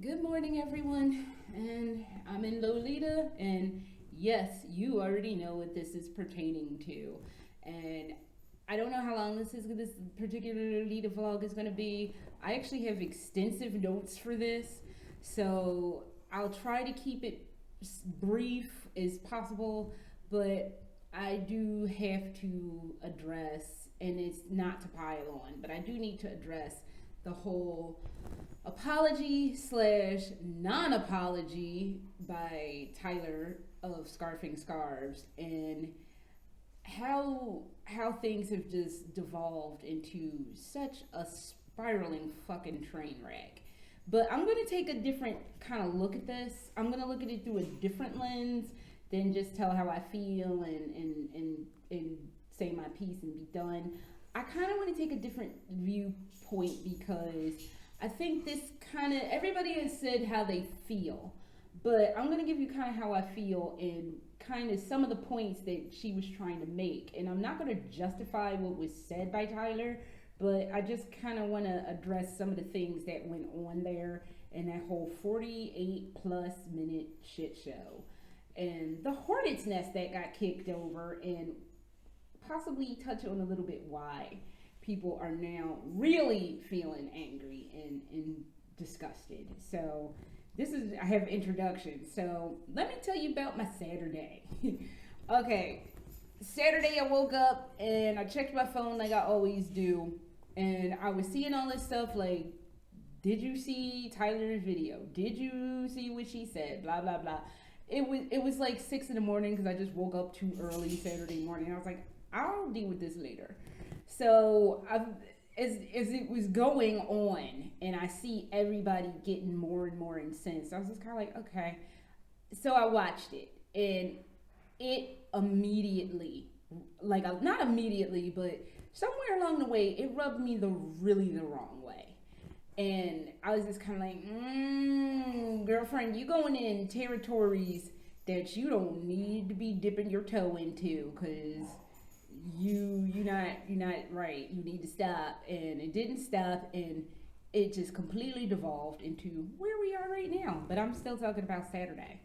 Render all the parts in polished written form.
Good morning, everyone. And I'm in Lolita, and yes, you already know what this is pertaining to. And I don't know how long this particular Lolita vlog is going to be. I actually have extensive notes for this, so I'll try to keep it brief as possible, but I do have to address, and it's not to pile on, but I do need to address the whole apology slash non-apology by Tyler of Scarfing Scarves, and how things have just devolved into such a spiraling fucking train wreck. But I'm gonna take a different kind of look at this. I'm gonna look at it through a different lens than just tell how I feel and say my piece and be done. I kind of want to take a different viewpoint because I think this kind of, everybody has said how they feel, but I'm going to give you kind of how I feel and kind of some of the points that she was trying to make. And I'm not going to justify what was said by Tyler, but I just kind of want to address some of the things that went on there in that whole 48 plus minute shit show. And the hornet's nest that got kicked over, and possibly touch on a little bit why people are now really feeling angry and disgusted. So I have introduction. So let me tell you about my Saturday. Okay, Saturday I woke up and I checked my phone like I always do, and I was seeing all this stuff like, did you see Tyler's video? Did you see what she said? Blah blah blah. It was like 6 in the morning because I just woke up too early Saturday morning. I was like, I'll deal with this later. So as it was going on, and I see everybody getting more and more incensed, I was just kind of like, okay. So I watched it, and it immediately, like not immediately, but somewhere along the way, it rubbed me really the wrong way. And I was just kind of like, girlfriend, you going in territories that you don't need to be dipping your toe into, because you're not right. You need to stop. And it didn't stop, and it just completely devolved into where we are right now. But I'm still talking about Saturday.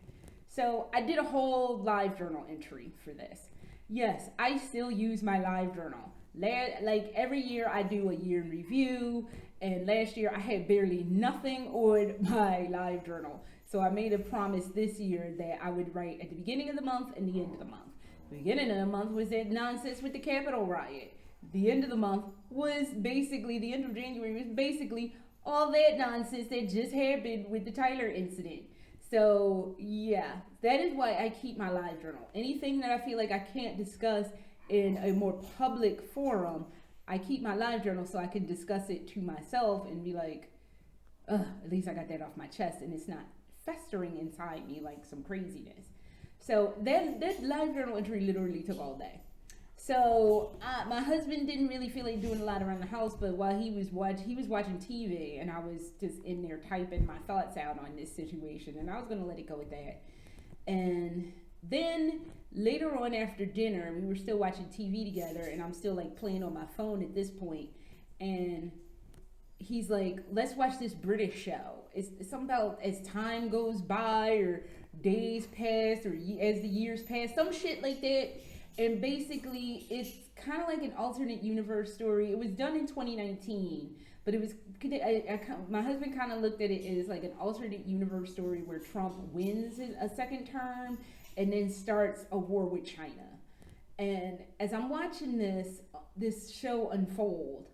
So I did a whole live journal entry for this. Yes, I still use my live journal. Like every year I do a year in review, and last year I had barely nothing on my live journal. So I made a promise this year that I would write at the beginning of the month and the end of the month. The beginning of the month was that nonsense with the Capitol riot. The end of the month was basically, the end of January was basically all that nonsense that just happened with the Tyler incident. So yeah, that is why I keep my live journal. Anything that I feel like I can't discuss in a more public forum, I keep my live journal so I can discuss it to myself and be like, at least I got that off my chest and it's not festering inside me like some craziness. So that live journal entry literally took all day. So my husband didn't really feel like doing a lot around the house, but while he was watching TV, and I was just in there typing my thoughts out on this situation, and I was gonna let it go with that. And then later on after dinner, we were still watching TV together, and I'm still like playing on my phone at this point, and he's like, let's watch this British show. It's something about as time goes by, or days pass, or as the years pass, some shit like that. And basically, it's kind of like an alternate universe story. It was done in 2019, but it was, my husband kind of looked at it as like an alternate universe story where Trump wins a second term and then starts a war with China. And as I'm watching this show unfold,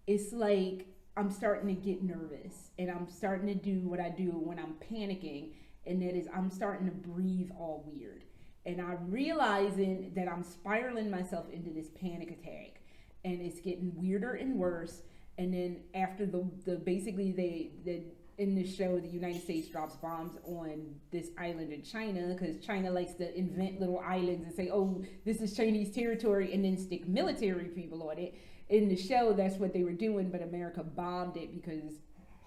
it's like I'm starting to get nervous, and I'm starting to do what I do when I'm panicking, and that is I'm starting to breathe all weird. And I'm realizing that I'm spiraling myself into this panic attack, and it's getting weirder and worse. And then after the basically they in this show, the United States drops bombs on this island in China, because China likes to invent little islands and say, oh, this is Chinese territory, and then stick military people on it. In the show, that's what they were doing, but America bombed it because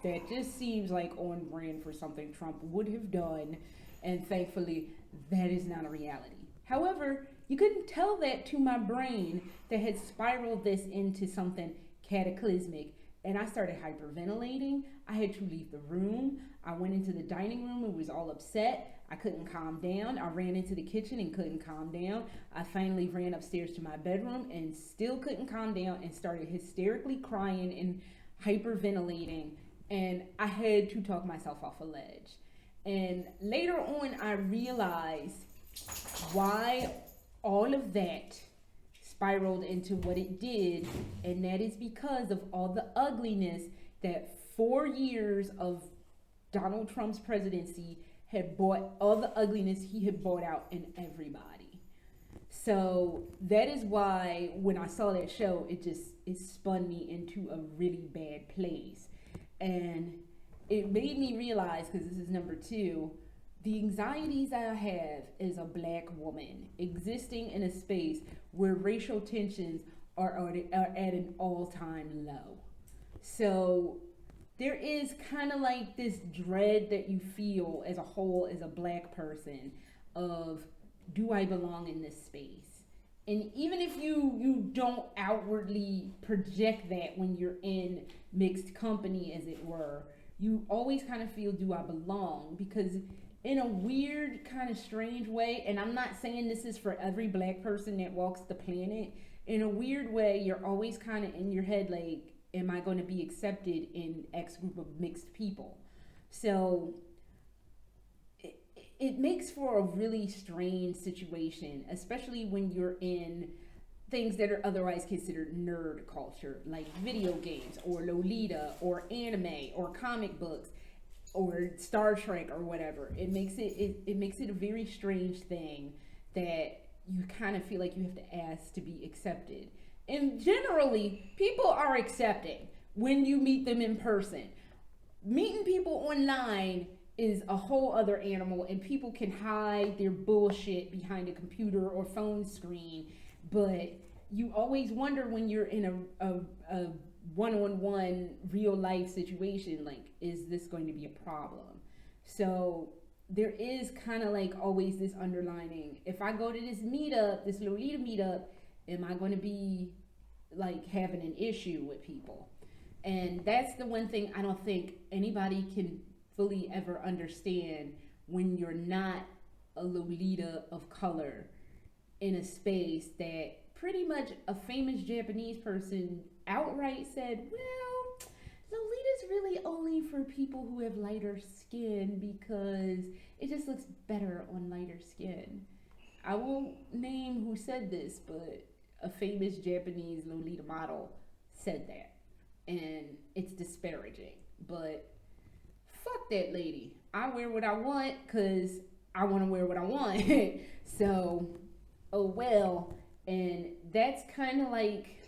that just seems like on brand for something Trump would have done. And thankfully, that is not a reality. However, you couldn't tell that to my brain that had spiraled this into something cataclysmic and I started hyperventilating. I had to leave the room. I went into the dining room and was all upset. I couldn't calm down. I ran into the kitchen and couldn't calm down. I finally ran upstairs to my bedroom and still couldn't calm down and started hysterically crying and hyperventilating. And I had to talk myself off a ledge. And later on, I realized why all of that spiraled into what it did, and that is because of all the ugliness that 4 years of Donald Trump's presidency had brought, all the ugliness he had brought out in everybody. So that is why when I saw that show, it spun me into a really bad place. And it made me realize, because this is number 2, the anxieties I have as a black woman existing in a space where racial tensions are at an all-time low. So there is kind of like this dread that you feel as a whole, as a black person, of, do I belong in this space? And even if you don't outwardly project that when you're in mixed company, as it were, you always kind of feel, do I belong? Because in a weird kind of strange way, and I'm not saying this is for every black person that walks the planet, in a weird way, you're always kind of in your head like, am I going to be accepted in X group of mixed people? So it makes for a really strange situation, especially when you're in things that are otherwise considered nerd culture, like video games or Lolita or anime or comic books or Star Trek or whatever. It makes it a very strange thing that you kind of feel like you have to ask to be accepted. And generally, people are accepting when you meet them in person. Meeting people online is a whole other animal, and people can hide their bullshit behind a computer or phone screen, but you always wonder when you're in a one-on-one real life situation, like, is this going to be a problem? So there is kind of like always this underlining, if I go to this meetup, this Lolita meetup, am I going to be like having an issue with people? And that's the one thing I don't think anybody can fully ever understand when you're not a Lolita of color in a space that pretty much a famous Japanese person outright said, well, Lolita's really only for people who have lighter skin because it just looks better on lighter skin. I won't name who said this, but a famous Japanese Lolita model said that. And it's disparaging, but fuck that lady. I wear what I want because I want to wear what I want. So, oh well. And that's kind of like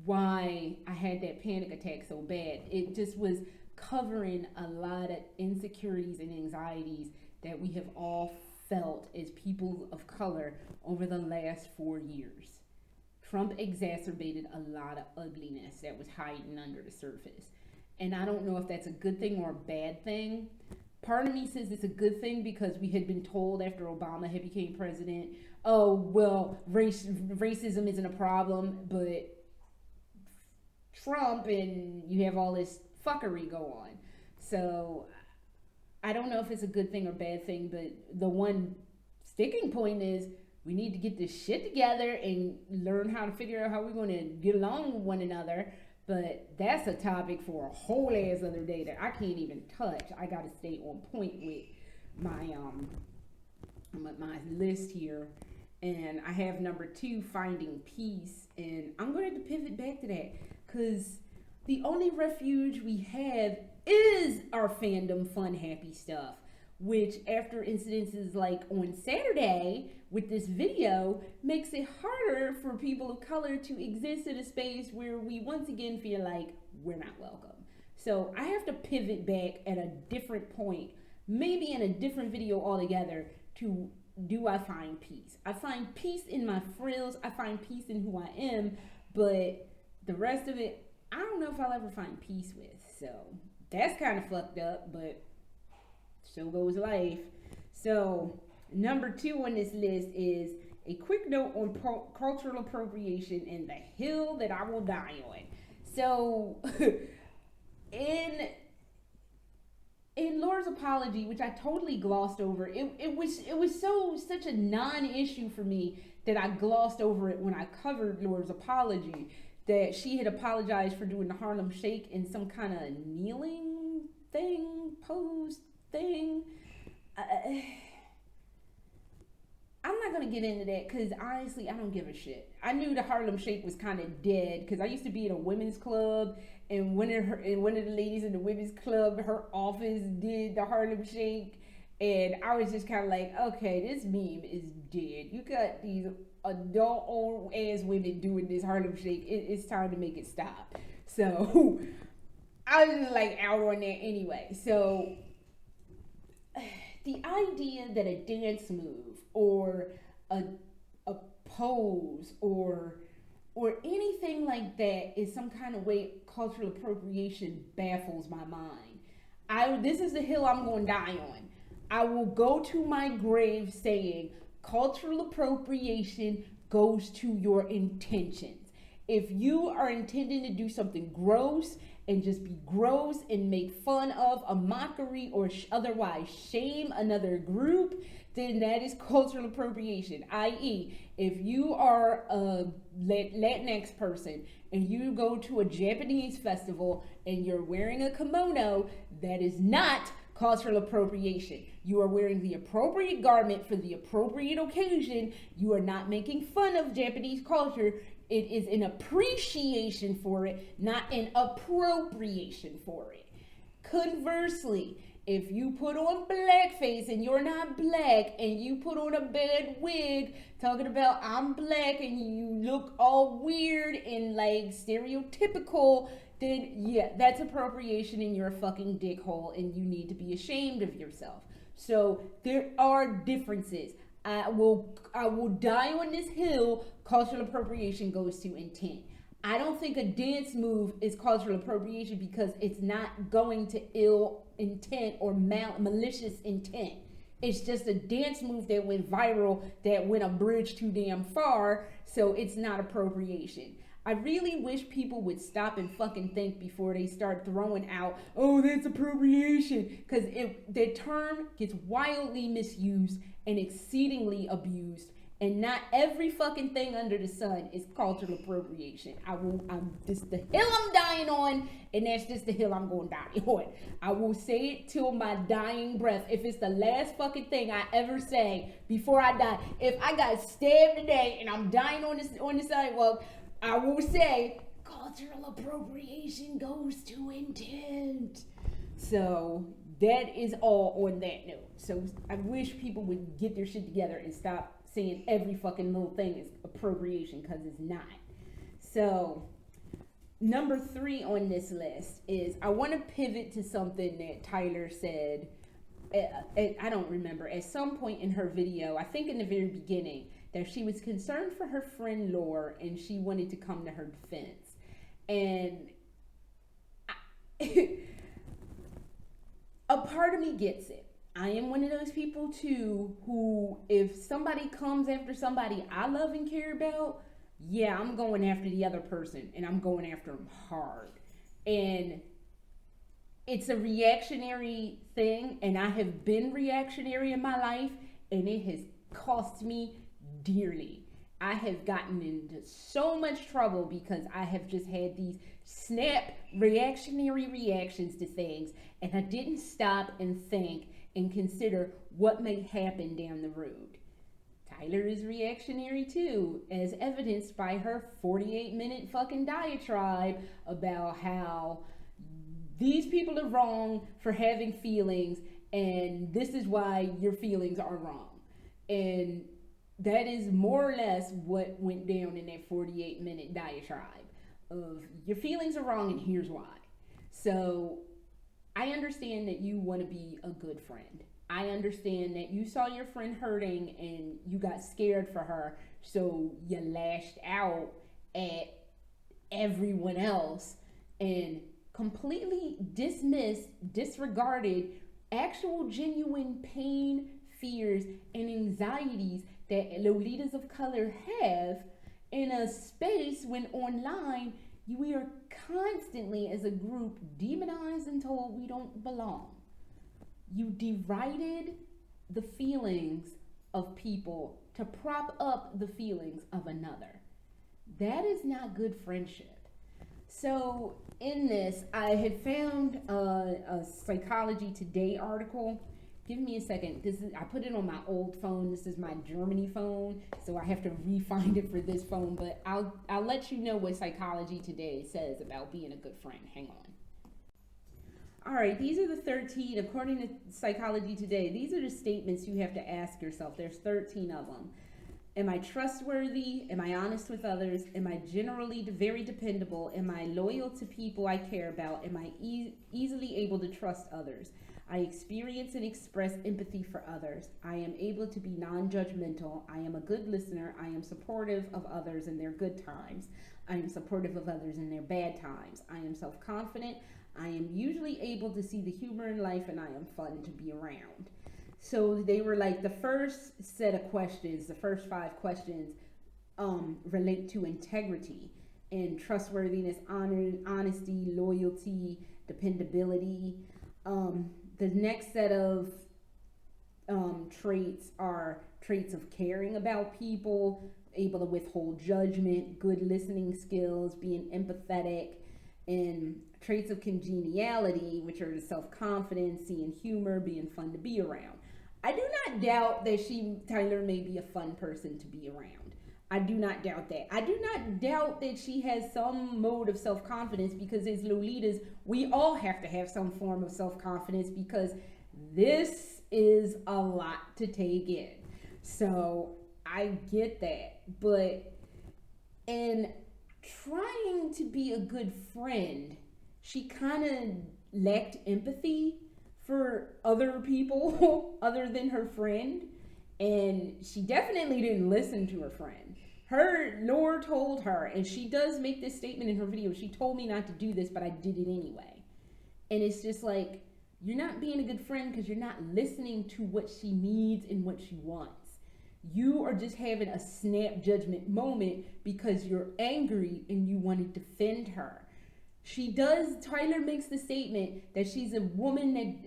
why I had that panic attack so bad. It just was covering a lot of insecurities and anxieties that we have all felt as people of color over the last 4 years. Trump exacerbated a lot of ugliness that was hiding under the surface. And I don't know if that's a good thing or a bad thing. Part of me says it's a good thing because we had been told after Obama had became president, oh, well, racism isn't a problem, but Trump and you have all this fuckery go on. So I don't know if it's a good thing or bad thing, but the one sticking point is we need to get this shit together and learn how to figure out how we're going to get along with one another. But that's a topic for a whole ass other day that I can't even touch. I got to stay on point with my list here. And I have number 2, finding peace. And I'm going to have to pivot back to that because the only refuge we have is our fandom, fun, happy stuff. Which, after incidences like on Saturday with this video, makes it harder for people of color to exist in a space where we once again feel like we're not welcome. So I have to pivot back at a different point, maybe in a different video altogether, to do I find peace? I find peace in my frills, I find peace in who I am, but the rest of it, I don't know if I'll ever find peace with. So that's kind of fucked up, but so goes life. So number 2 on this list is a quick note on cultural appropriation and the hill that I will die on. So in Laura's apology, which I totally glossed over, it was such a non-issue for me that I glossed over it when I covered Laura's apology, that she had apologized for doing the Harlem Shake in some kind of kneeling thing, pose thing. I'm not gonna get into that because honestly, I don't give a shit. I knew the Harlem Shake was kind of dead because I used to be in a women's club, and one of the ladies in the women's club, her office did the Harlem Shake, and I was just kind of like, okay, this meme is dead. You got these adult old ass women doing this Harlem Shake. It's time to make it stop. So I was just like out on that anyway. So the idea that a dance move or a pose or anything like that is some kind of way cultural appropriation baffles my mind. This is the hill I'm going to die on. I will go to my grave saying cultural appropriation goes to your intentions. If you are intending to do something gross and just be gross and make fun of a mockery or otherwise shame another group, then that is cultural appropriation. I.e., if you are a Latinx person and you go to a Japanese festival and you're wearing a kimono, that is not cultural appropriation. You are wearing the appropriate garment for the appropriate occasion. You are not making fun of Japanese culture. It is an appreciation for it, not an appropriation for it. Conversely, if you put on blackface and you're not black, and you put on a bad wig talking about I'm black and you look all weird and like stereotypical, then yeah, that's appropriation and you're a fucking dickhole and you need to be ashamed of yourself. So there are differences. I will die on this hill. Cultural appropriation goes to intent. I don't think a dance move is cultural appropriation because it's not going to ill intent or malicious intent. It's just a dance move that went viral, that went a bridge too damn far, so it's not appropriation. I really wish people would stop and fucking think before they start throwing out, oh, that's appropriation, because the term gets wildly misused and exceedingly abused, and not every fucking thing under the sun is cultural appropriation. This the hill I'm dying on, and that's just the hill I'm going to die on. I will say it till my dying breath. If it's the last fucking thing I ever say before I die, if I got stabbed today and I'm dying on the sidewalk, I will say cultural appropriation goes to intent. So that is all on that note. So I wish people would get their shit together and stop saying every fucking little thing is appropriation, because it's not. So number 3 on this list is, I want to pivot to something that Tyler said, I don't remember, at some point in her video, I think in the very beginning, that she was concerned for her friend Laura and she wanted to come to her defense. And a part of me gets it. I am one of those people too who, if somebody comes after somebody I love and care about, yeah, I'm going after the other person, and I'm going after them hard. And it's a reactionary thing, and I have been reactionary in my life, and it has cost me dearly. I have gotten into so much trouble because I have just had these snap reactionary reactions to things, and I didn't stop and think and consider what may happen down the road. Tyler is reactionary too, as evidenced by her 48-minute fucking diatribe about how these people are wrong for having feelings, and this is why your feelings are wrong. And that is more or less what went down in that 48-minute diatribe of your feelings are wrong and here's why. So I understand that you want to be a good friend. I understand that you saw your friend hurting and you got scared for her, so you lashed out at everyone else and completely disregarded actual genuine pain, fears, and anxieties that Lolitas of color have in a space when online We are constantly, as a group, demonized and told we don't belong. You derided the feelings of people to prop up the feelings of another. That is not good friendship. So in this, I had found a Psychology Today article. Give me a second. I put it on my old phone. This is my Germany phone, so I have to re-find it for this phone. But I'll let you know what Psychology Today says about being a good friend. Hang on. All right, these are the 13, according to Psychology Today, these are the statements you have to ask yourself. There's 13 of them. Am I trustworthy? Am I honest with others? Am I generally very dependable? Am I loyal to people I care about? Am I easily able to trust others? I experience and express empathy for others. I am able to be non-judgmental. I am a good listener. I am supportive of others in their good times. I am supportive of others in their bad times. I am self-confident. I am usually able to see the humor in life, and I am fun to be around. So they were like, the first set of questions, the first 5 questions relate to integrity and trustworthiness, honesty, loyalty, dependability. The next set of traits are traits of caring about people, able to withhold judgment, good listening skills, being empathetic, and traits of congeniality, which are the self-confidence, seeing humor, being fun to be around. I do not doubt that Tyler may be a fun person to be around. I do not doubt that. I do not doubt that she has some mode of self-confidence, because as Lolitas, we all have to have some form of self-confidence, because this is a lot to take in. So I get that. But in trying to be a good friend, she kind of lacked empathy for other people other than her friend. And she definitely didn't listen to her friend. Nor told her, and she does make this statement in her video, she told me not to do this, but I did it anyway. And it's just like, you're not being a good friend because you're not listening to what she needs and what she wants. You are just having a snap judgment moment because you're angry and you want to defend her. Tyler makes the statement that she's a woman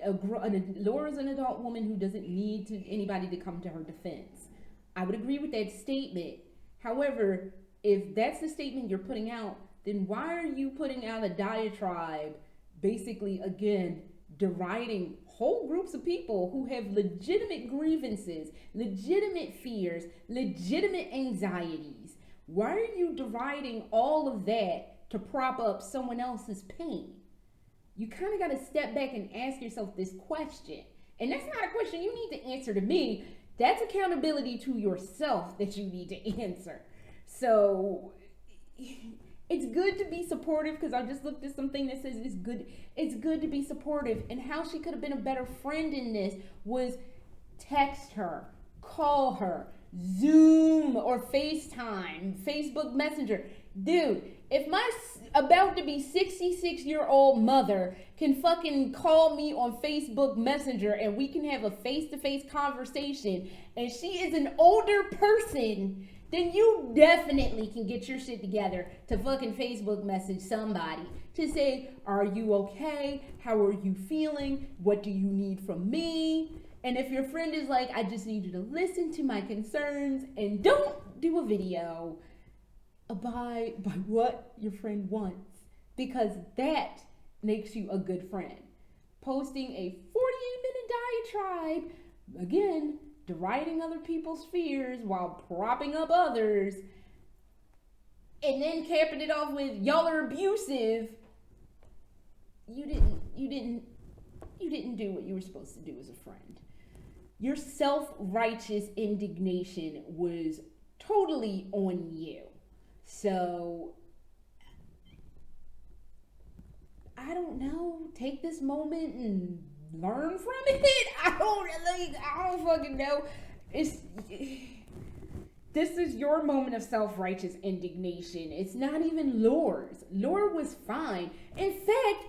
Laura's an adult woman who doesn't need anybody to come to her defense. I would agree with that statement. However, if that's the statement you're putting out, then why are you putting out a diatribe, basically, again, deriding whole groups of people who have legitimate grievances, legitimate fears, legitimate anxieties? Why are you deriding all of that to prop up someone else's pain? You kind of got to step back and ask yourself this question. And that's not a question you need to answer to me. That's accountability to yourself that you need to answer. So it's good to be supportive, because I just looked at something that says it's good to be supportive. And how she could have been a better friend in this was text her, call her, Zoom or FaceTime, Facebook Messenger. Dude, if my about to be 66-year-old mother can fucking call me on Facebook Messenger and we can have a face-to-face conversation, and she is an older person, then you definitely can get your shit together to fucking Facebook message somebody to say, are you okay? How are you feeling? What do you need from me? And if your friend is like, I just need you to listen to my concerns and don't do a video, abide by what your friend wants, because that makes you a good friend. Posting a 48-minute diatribe, again, deriding other people's fears while propping up others, and then capping it off with y'all are abusive. You didn't do what you were supposed to do as a friend. Your self-righteous indignation was totally on you. So, I don't know, take this moment and learn from it. I don't fucking know. This is your moment of self-righteous indignation. It's not even Laura's. Laura was fine. In fact,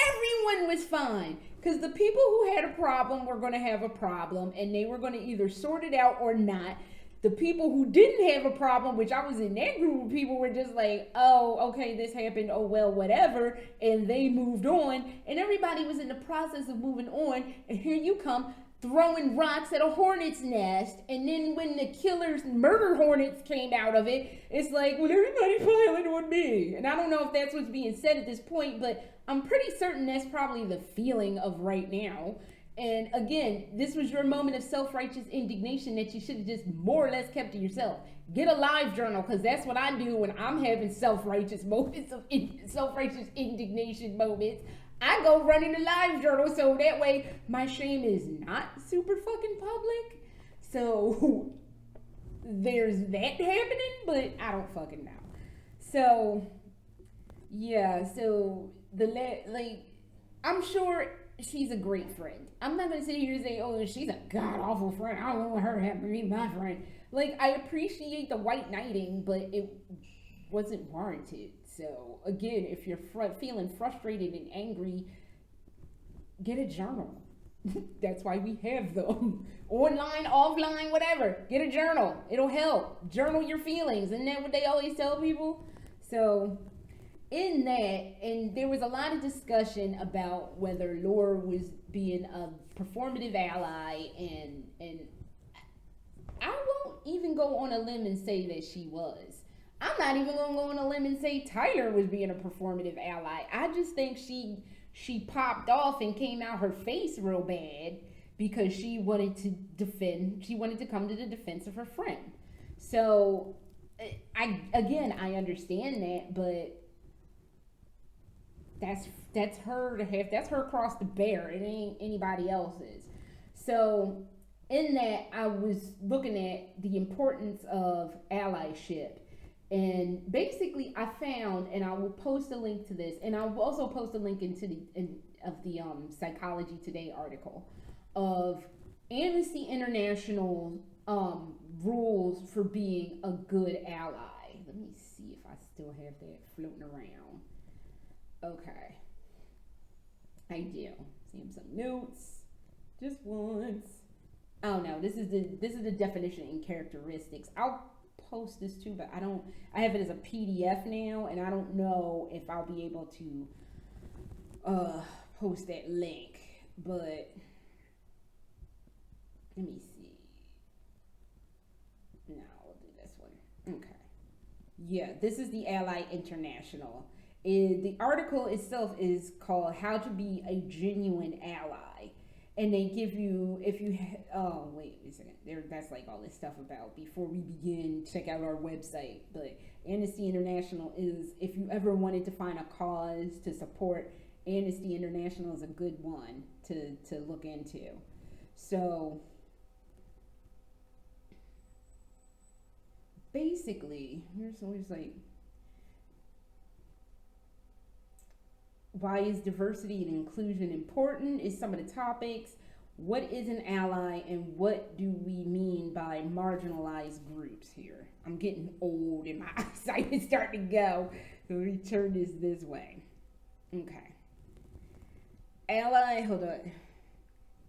everyone was fine. Because the people who had a problem were going to have a problem, and they were going to either sort it out or not. The people who didn't have a problem, which I was in that group of people, were just like, oh, okay, this happened, oh well, whatever, and they moved on, and everybody was in the process of moving on, and here you come throwing rocks at a hornet's nest, and then when the killers murder hornets came out of it, it's like, well, everybody piling on me. And I don't know if that's what's being said at this point, but I'm pretty certain that's probably the feeling of right now. And again, this was your moment of self-righteous indignation that you should have just more or less kept to yourself. Get a live journal, because that's what I do when I'm having self-righteous moments of self-righteous indignation moments. I go running a live journal, so that way my shame is not super fucking public. So there's that happening, but I don't fucking know. So yeah, so I'm sure she's a great friend. I'm not gonna sit here and say, oh, she's a god awful friend. I don't want her to have to be my friend. Like, I appreciate the white knighting, but it wasn't warranted. So again, if you're feeling frustrated and angry, get a journal. That's why we have them. Online, offline, whatever. Get a journal. It'll help. Journal your feelings. Isn't that what they always tell people? So in that, and there was a lot of discussion about whether Laura was being a performative ally, and I won't even go on a limb and say that she was. I'm not even gonna go on a limb and say Tyler was being a performative ally. I just think she popped off and came out her face real bad because she wanted to come to the defense of her friend. So I understand that, but that's her cross to bear. It ain't anybody else's. So in that, I was looking at the importance of allyship. And basically, I found, and I will post a link to this, and I will also post a link of the Psychology Today article of Amnesty International rules for being a good ally. Let me see if I still have that floating around. Okay, I do. See some notes, just once. Oh no, this is the definition and characteristics. I'll post this too, but I have it as a PDF now, and I don't know if I'll be able to post that link, but let me see. No, I'll do this one. Okay. Yeah, this is the Ally International. The article itself is called How to Be a Genuine Ally. And they give you, oh, wait a second. That's like all this stuff about, before we begin, check out our website. But Amnesty International is, if you ever wanted to find a cause to support, Amnesty International is a good one to look into. So basically, here's always like, why is diversity and inclusion important is some of the topics. What is an ally, and what do we mean by marginalized groups here? I'm getting old and my eyesight is starting to go. So let me turn this way. Okay. Ally, hold on.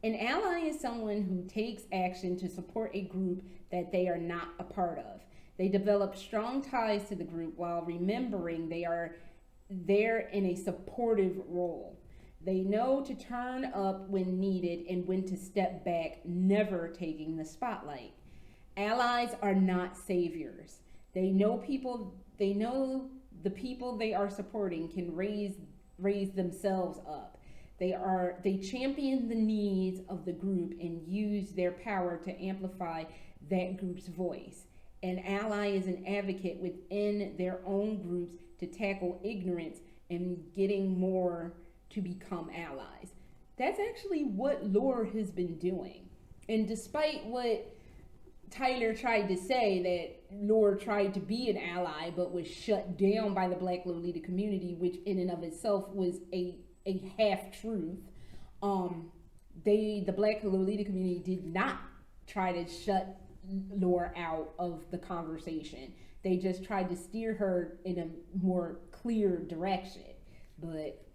An ally is someone who takes action to support a group that they are not a part of. They develop strong ties to the group while remembering they are there in a supportive role. They know to turn up when needed and when to step back, never taking the spotlight. Allies are not saviors. They know the people they are supporting can raise themselves up. They champion the needs of the group and use their power to amplify that group's voice. An ally is an advocate within their own groups to tackle ignorance and getting more to become allies. That's actually what Laura has been doing. And despite what Tyler tried to say, that Laura tried to be an ally but was shut down by the Black Lolita community, which in and of itself was a half-truth, the Black Lolita community did not try to shut Laura out of the conversation. They just tried to steer her in a more clear direction. But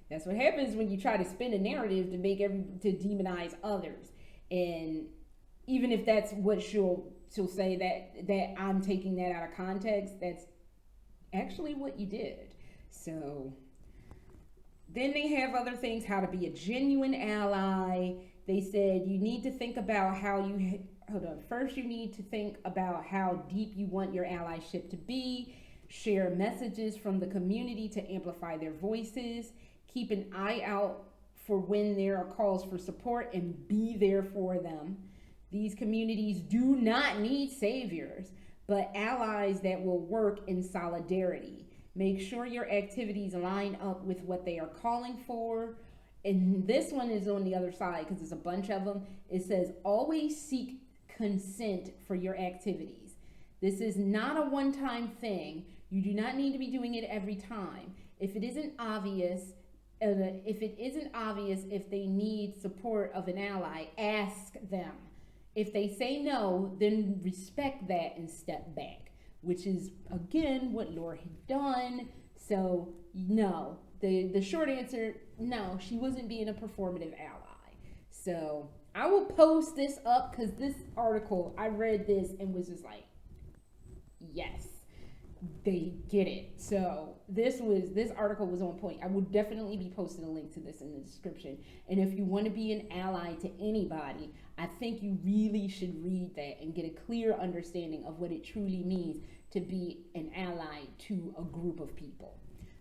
that's what happens when you try to spin a narrative to demonize others. And even if that's what she'll say, that I'm taking that out of context, that's actually what you did. So then they have other things, how to be a genuine ally. They said you need to think about how you, first you need to think about how deep you want your allyship to be. Share messages from the community to amplify their voices. Keep an eye out for when there are calls for support and be there for them. These communities do not need saviors, but allies that will work in solidarity. Make sure your activities line up with what they are calling for. And this one is on the other side because there's a bunch of them. It says, always seek consent for your activities. This is not a one-time thing. You do not need to be doing it every time. If it isn't obvious if they need support of an ally, ask them. If they say no, then respect that and step back, which is, again, what Laura had done. So, no. The short answer, no, she wasn't being a performative ally. So, I will post this up because this article, I read this and was just like, yes, they get it. So, this article was on point. I will definitely be posting a link to this in the description. And if you want to be an ally to anybody, I think you really should read that and get a clear understanding of what it truly means to be an ally to a group of people.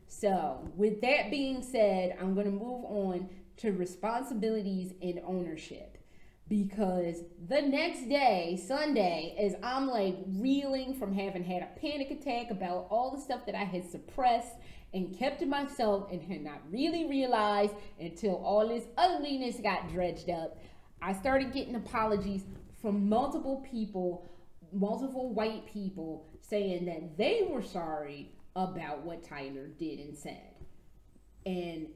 So, with that being said, I'm going to move on to responsibilities and ownership. Because the next day, Sunday, as I'm like reeling from having had a panic attack about all the stuff that I had suppressed and kept to myself and had not really realized until all this ugliness got dredged up, I started getting apologies from multiple people, multiple white people, saying that they were sorry about what Tyler did and said. And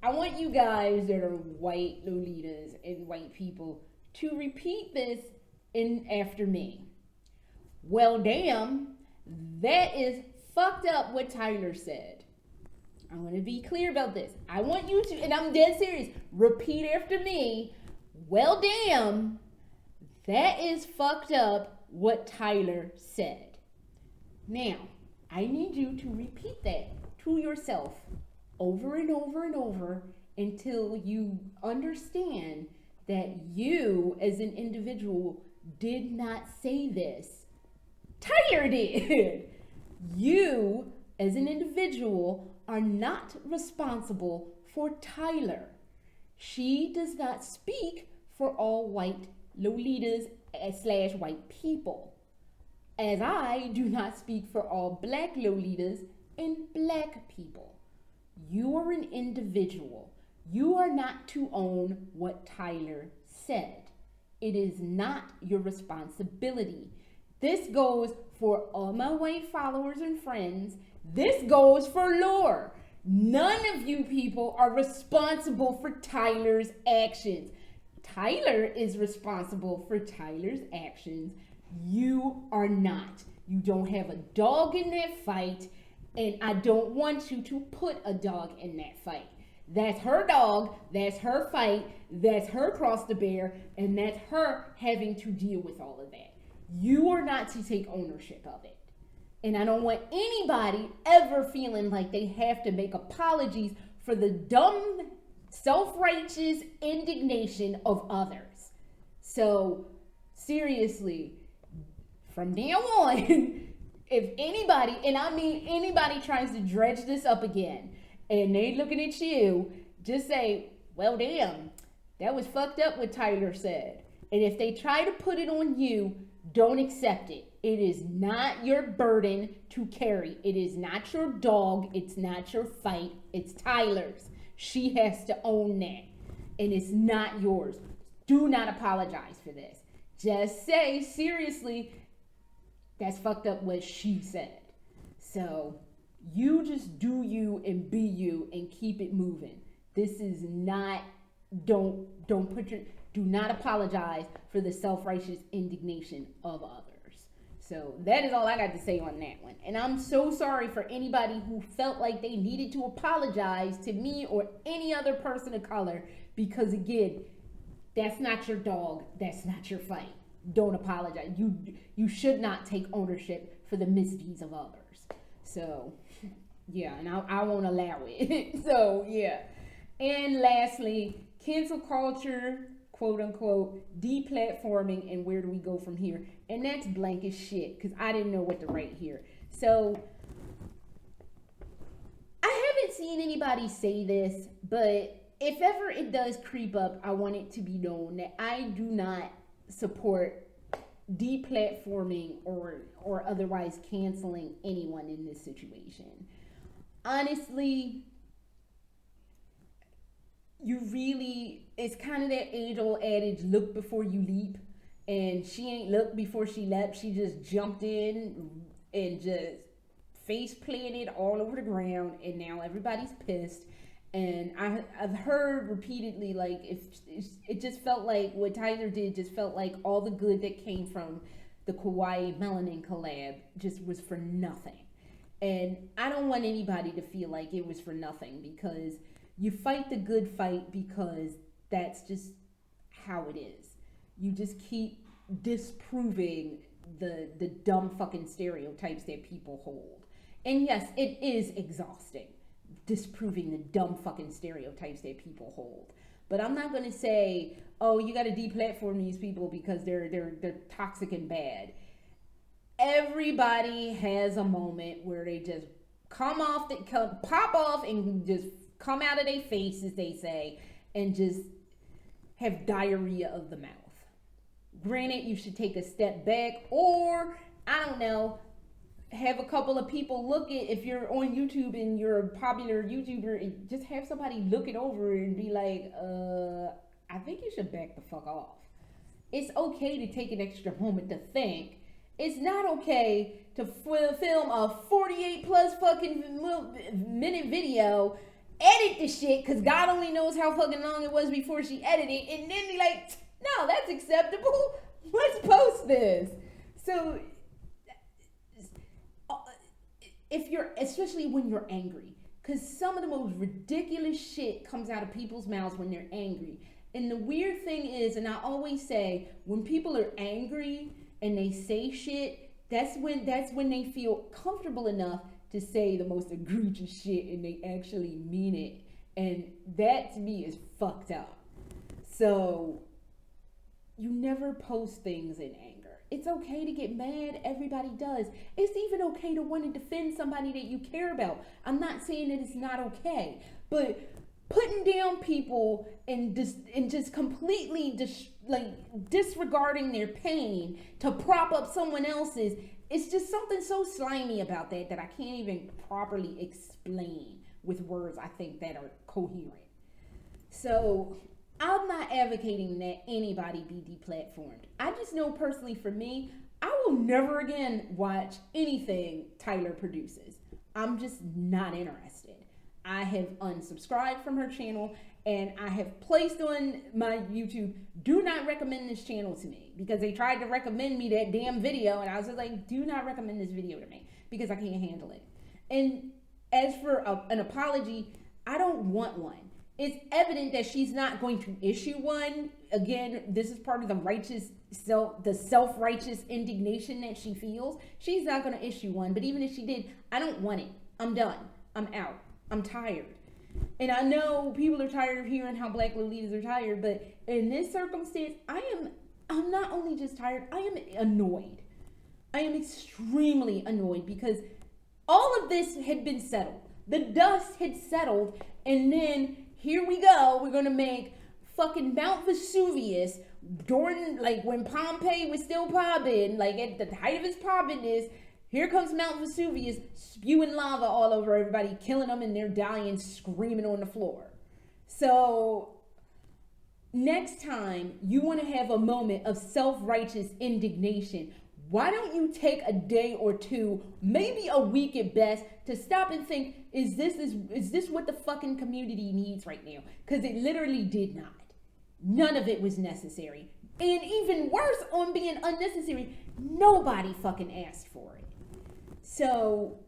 I want you guys that are white Lolitas and white people to repeat this after me. Well, damn, that is fucked up what Tyler said. I'm going to be clear about this. I want you to, and I'm dead serious, repeat after me. Well, damn, that is fucked up what Tyler said. Now, I need you to repeat that to yourself over and over and over until you understand that you as an individual did not say this. Tyler did. You as an individual are not responsible for Tyler. She does not speak for all white Lolitas / white people. As I do not speak for all black Lolitas and black people. You are an individual. You are not to own what Tyler said. It is not your responsibility. This goes for all my white followers and friends. This goes for Laura. None of you people are responsible for Tyler's actions. Tyler is responsible for Tyler's actions. You are not. You don't have a dog in that fight. And I don't want you to put a dog in that fight. That's her dog, that's her fight, that's her cross to bear, and that's her having to deal with all of that. You are not to take ownership of it. And I don't want anybody ever feeling like they have to make apologies for the dumb, self-righteous indignation of others. So, seriously, from now on, if anybody, and I mean anybody, tries to dredge this up again and they looking at you, just say, well, damn, that was fucked up what Tyler said. And if they try to put it on you, don't accept it. It is not your burden to carry. It is not your dog. It's not your fight. It's Tyler's. She has to own that. And it's not yours. Do not apologize for this. Just say, seriously, that's fucked up what she said. So you just do you and be you and keep it moving. This is not, do not apologize for the self-righteous indignation of others. So that is all I got to say on that one. And I'm so sorry for anybody who felt like they needed to apologize to me or any other person of color, because again, That's not your dog. That's not your fight. Don't apologize. You should not take ownership for the misdeeds of others. So, yeah, and I won't allow it. So, yeah. And lastly, cancel culture, quote unquote, deplatforming, and where do we go from here? And that's blank as shit, because I didn't know what to write here. So, I haven't seen anybody say this, but if ever it does creep up, I want it to be known that I do not support deplatforming or otherwise canceling anyone in this situation. Honestly, it's kind of that age-old adage, look before you leap. And she ain't looked before she leapt. She just jumped in and just face planted all over the ground, and now everybody's pissed. And I've heard repeatedly, like, if it just felt like what Tyler did just felt like all the good that came from the Kawaii Melanin collab just was for nothing. And I don't want anybody to feel like it was for nothing, because you fight the good fight, because that's just how it is. You just keep disproving the dumb fucking stereotypes that people hold. And yes, it is exhausting, disproving the dumb fucking stereotypes that people hold. But I'm not going to say, oh, you got to deplatform these people because they're toxic and bad. Everybody has a moment where they just pop off and just come out of their face, as they say, and just have diarrhea of the mouth. Granted, you should take a step back, or, I don't know, have a couple of people look at, if you're on YouTube and you're a popular YouTuber, and just have somebody look it over and be like, I think you should back the fuck off. It's okay to take an extra moment to think. It's not okay to film a 48 plus fucking minute video, edit the shit, because God only knows how fucking long it was before she edited, and then be like, no, that's acceptable. Let's post this. So, especially when you're angry, because some of the most ridiculous shit comes out of people's mouths when they're angry. And the weird thing is, and I always say, when people are angry and they say shit, that's when they feel comfortable enough to say the most egregious shit, and they actually mean it. And that to me is fucked up. So you never post things in anger. It's okay to get mad. Everybody does. It's even okay to want to defend somebody that you care about. I'm not saying that it's not okay, but putting down people and just completely disregarding their pain to prop up someone else's, it's just something so slimy about that I can't even properly explain with words, I think, that are coherent. So I'm not advocating that anybody be deplatformed. I just know personally for me, I will never again watch anything Tyler produces. I'm just not interested. I have unsubscribed from her channel, and I have placed on my YouTube, do not recommend this channel to me, because they tried to recommend me that damn video, and I was just like, do not recommend this video to me, because I can't handle it. And as for an apology, I don't want one. It's evident that she's not going to issue one. Again, this is part of the self-righteous indignation that she feels. She's not going to issue one, but even if she did, I don't want it. I'm done. I'm out. I'm tired. And I know people are tired of hearing how black Lolitas are tired, but in this circumstance, I'm not only just tired, I am annoyed. I am extremely annoyed, because all of this had been settled. The dust had settled, and then here we go. We're going to make fucking Mount Vesuvius during, like, when Pompeii was still popping, like at the height of its poppiness. Here comes Mount Vesuvius spewing lava all over everybody, killing them, and they're dying, screaming on the floor. So next time you want to have a moment of self-righteous indignation, why don't you take a day or two, maybe a week at best, to stop and think, is this what the fucking community needs right now? Because it literally did not. None of it was necessary. And even worse, on being unnecessary, nobody fucking asked for it. So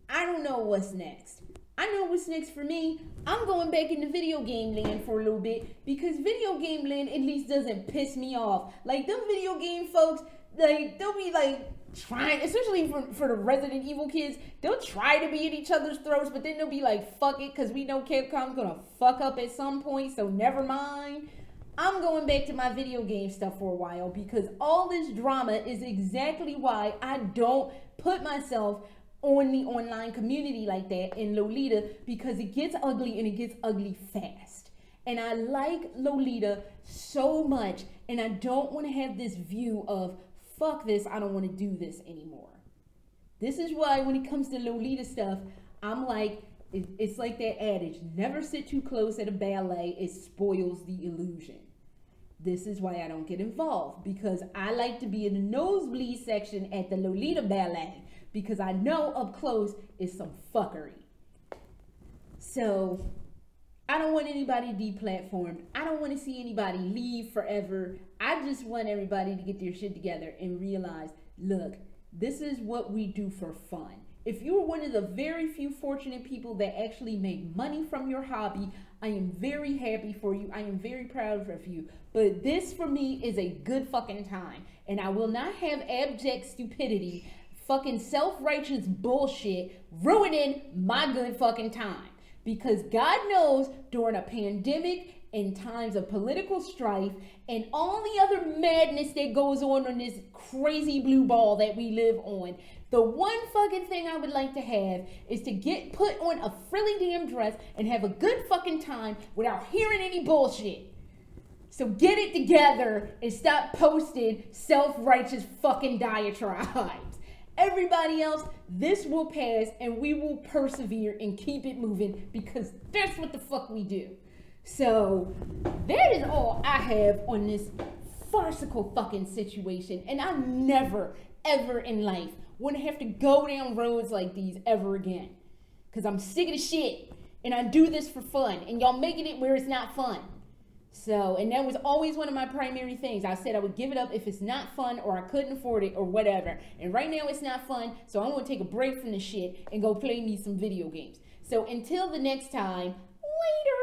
I don't know what's next. I know what's next for me. I'm going back into video game land for a little bit because video game land at least doesn't piss me off. Like, them video game folks, like, they'll be like trying, especially for the Resident Evil kids, they'll try to be at each other's throats, but then they'll be like, fuck it, because we know Capcom's gonna fuck up at some point, so never mind. I'm going back to my video game stuff for a while because all this drama is exactly why I don't put myself on the online community like that in Lolita, because it gets ugly and it gets ugly fast. And I like Lolita so much, and I don't want to have this view of, fuck this, I don't want to do this anymore. This is why when it comes to Lolita stuff, I'm like, it's like that adage, never sit too close at a ballet, it spoils the illusion. This is why I don't get involved, because I like to be in the nosebleed section at the Lolita ballet, because I know up close is some fuckery. So I don't want anybody deplatformed. I don't want to see anybody leave forever. I just want everybody to get their shit together and realize, look, this is what we do for fun. If you're one of the very few fortunate people that actually make money from your hobby, I am very happy for you. I am very proud of you. But this for me is a good fucking time. And I will not have abject stupidity, fucking self-righteous bullshit ruining my good fucking time. Because God knows during a pandemic, in times of political strife, and all the other madness that goes on this crazy blue ball that we live on, the one fucking thing I would like to have is to get put on a frilly damn dress and have a good fucking time without hearing any bullshit. So get it together and stop posting self-righteous fucking diatribes. Everybody else, this will pass and we will persevere and keep it moving because that's what the fuck we do. So that is all I have on this farcical fucking situation. And I never, ever in life want to have to go down roads like these ever again. Because I'm sick of the shit. And I do this for fun. And y'all making it where it's not fun. So, and that was always one of my primary things. I said I would give it up if it's not fun or I couldn't afford it or whatever. And right now it's not fun. So I'm going to take a break from the shit and go play me some video games. So until the next time, later.